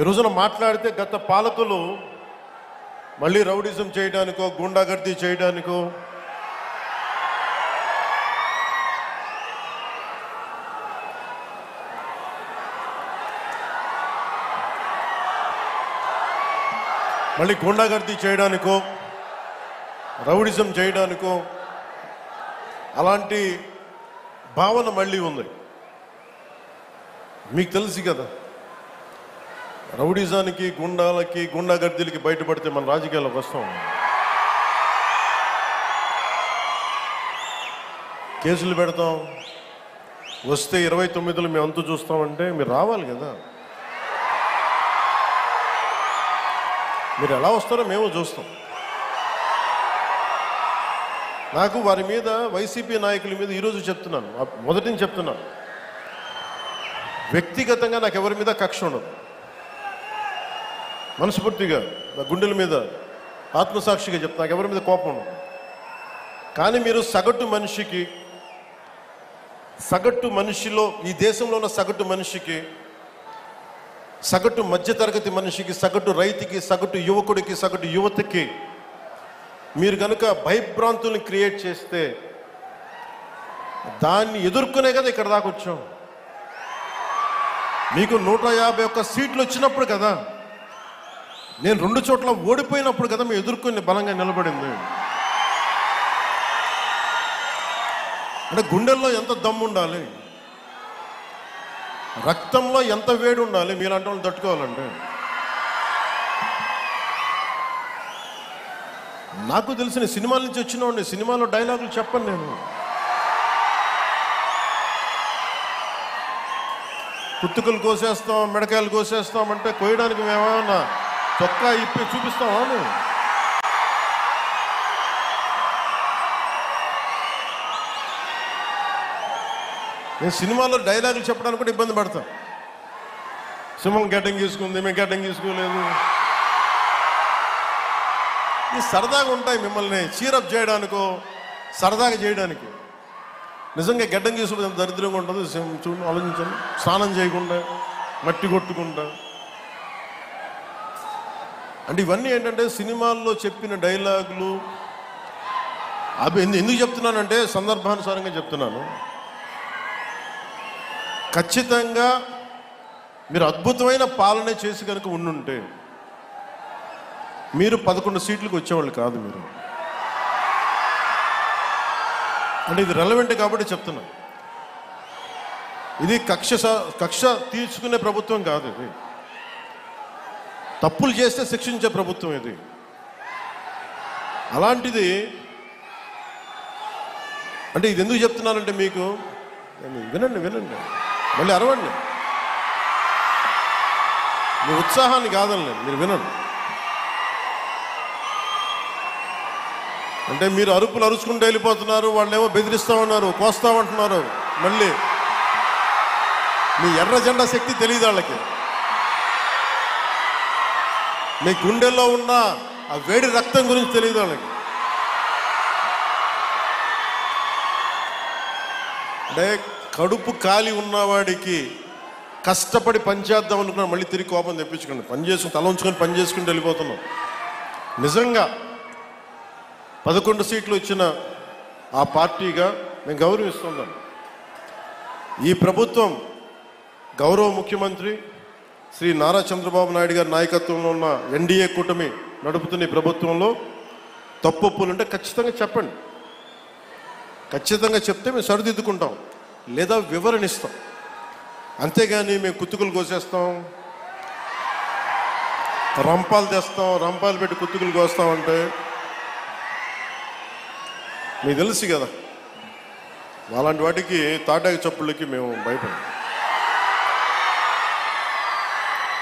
ఈ రోజున మాట్లాడితే గత పాలకులు మళ్ళీ రౌడిజం చేయడానికో గుండాగర్దీ చేయడానికో రౌడిజం చేయడానికో అలాంటి భావన మళ్ళీ ఉంది. మీకు తెలుసు కదా, రౌడిజానికి గుండాగర్దీలకి బయటపడితే మన రాజకీయాలకు వస్తాం. కేసులు పెడతాం, వస్తే 29లో మేము అంతు చూస్తామంటే మీరు రావాలి కదా. మీరు ఎలా వస్తారో మేము చూస్తాం. నాకు వారి మీద, వైసీపీ నాయకుల మీద ఈరోజు చెప్తున్నాను, మొదటి నుంచి చెప్తున్నాను, వ్యక్తిగతంగా నాకు ఎవరి మీద కక్ష ఉండదు. మనస్ఫూర్తిగా నా గుండెల మీద ఆత్మసాక్షిగా చెప్తా, నాకు ఎవరి మీద కోపం ఉండదు. కానీ మీరు సగటు మనిషిలో, ఈ దేశంలో ఉన్న సగటు మనిషికి, సగటు మధ్యతరగతి మనిషికి, సగటు రైతుకి, సగటు యువకుడికి, సగటు యువతకి మీరు కనుక భయభ్రాంతుల్ని క్రియేట్ చేస్తే దాన్ని ఎదుర్కొనే కదా ఇక్కడ దాకా వచ్చాం. మీకు 151 సీట్లు వచ్చినప్పుడు కదా, నేను 2 చోట్ల ఓడిపోయినప్పుడు కదా మేము ఎదుర్కొని బలంగా నిలబడింది. అంటే గుండెల్లో ఎంత దమ్ము ఉండాలి, రక్తంలో ఎంత వేడి ఉండాలి మీలాంటి వాళ్ళు తట్టుకోవాలంటే. నాకు తెలిసిన సినిమాల నుంచి వచ్చినవాడిని, సినిమాలో డైలాగులు చెప్పను నేను. కుత్తుకలు కోసేస్తాం, మిడకాయలు కోసేస్తాం అంటే కోయడానికి మేమేమన్నా చొక్కా ఇప్పి చూపిస్తామా? నేను సినిమాలో డైలాగులు చెప్పడానికి కూడా ఇబ్బంది పడతాను. సింహం గడ్డం గీసుకుంది, మేము గడ్డం గీసుకోలేదు. ఈ సరదాగా ఉంటాయి, మిమ్మల్ని చీరప్ చేయడానికో సరదాగా చేయడానికి. నిజంగా గడ్డం గీసుకుంటే ఎంత దరిద్రంగా ఉంటుంది చూడండి, ఆలోచించండి. స్నానం చేయకుండా, మట్టి కొట్టుకుంటా. అంటే ఇవన్నీ ఏంటంటే సినిమాల్లో చెప్పిన డైలాగులు. అవి ఎందుకు చెప్తున్నానంటే సందర్భానుసారంగా చెప్తున్నాను. ఖచ్చితంగా మీరు అద్భుతమైన పాలన చేసి కనుక ఉండుంటే మీరు 11 సీట్లకు వచ్చేవాళ్ళు కాదు. మీరు అంటే ఇది రెలవెంట్ కాబట్టి చెప్తున్నా. ఇది కక్ష తీర్చుకునే ప్రభుత్వం కాదు. ఇది తప్పులు చేస్తే శిక్షించే ప్రభుత్వం ఇది. అలాంటిది అంటే ఇది ఎందుకు చెప్తున్నానంటే మీకు వినండి, మళ్ళీ అరవండి. మీ ఉత్సాహాన్ని కాదనలేదు, మీరు వినండి. అంటే మీరు అరుపులు అరుచుకుంటూ వెళ్ళిపోతున్నారు, వాళ్ళేమో బెదిరిస్తూ ఉన్నారు, కోస్తామంటున్నారు. మళ్ళీ మీ ఎర్ర జెండా శక్తి తెలియదు వాళ్ళకి. మీ గుండెల్లో ఉన్న ఆ వేడి రక్తం గురించి తెలియదు వాళ్ళకి. అంటే కడుపు కాలి ఉన్నవాడికి కష్టపడి పనిచేద్దాం అనుకున్నా మళ్ళీ తిరిగి కోపం తెప్పించుకోండి. పని చేసుకుని తల ఉంచుకొని పని చేసుకుంటూ వెళ్ళిపోతున్నాం. నిజంగా 11 సీట్లు వచ్చిన ఆ పార్టీగా మేము గౌరవిస్తున్నాం. ఈ ప్రభుత్వం గౌరవ ముఖ్యమంత్రి శ్రీ నారా చంద్రబాబు నాయుడు గారి నాయకత్వంలో ఉన్న ఎన్డీఏ కూటమి నడుపుతున్న ఈ ప్రభుత్వంలో తప్పులుంటే ఖచ్చితంగా చెప్పండి. ఖచ్చితంగా చెప్తే మేము సరిదిద్దుకుంటాం, లేదా వివరణ ఇస్తాం. అంతేగాని మేము కుత్తుకులు కోసేస్తాం, రంపాలు తెస్తాం, రంపాలు పెట్టి కుత్తుకులు కోస్తామంటే మీకు తెలుసు కదా, అలాంటి వాటికి తాటాకి చప్పుళ్ళకి మేము భయపడం.